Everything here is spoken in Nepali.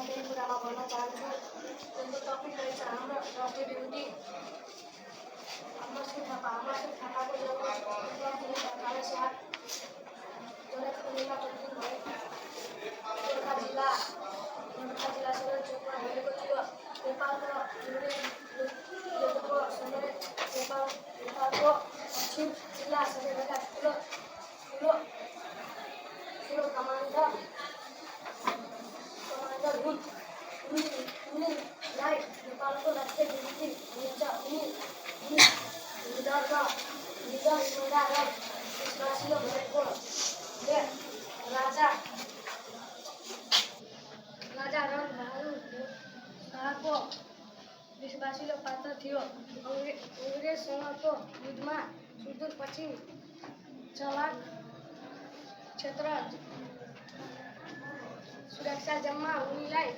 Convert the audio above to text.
केही कुरामा भन्न चाहन्छु। जसको टपिक रहेछ हाम्रो राष्ट्रिय ड्युटी। अमरसिंह थापाको जन्म 1918 जनकपुरमा भयो। गोर्खा जिल्ला सदर चोकमा भएको थियो। नेपालको नेपालको पश्चिम जिल्ला सबैभन्दा ठुलो कमान्डर उनीलाई नेपालको राष्ट्रिय ड्युटी भनिन्छ। उनी निडर महिला र विश्वासिलो भएको राजा रणबहादुर शाहको विश्वासिलो पात्र थियो। अङ्ग्रेजसँगको युद्धमा सुदूरपश्चिम चलाक क्षेत्र सुरक्षा जम्मा उनीलाई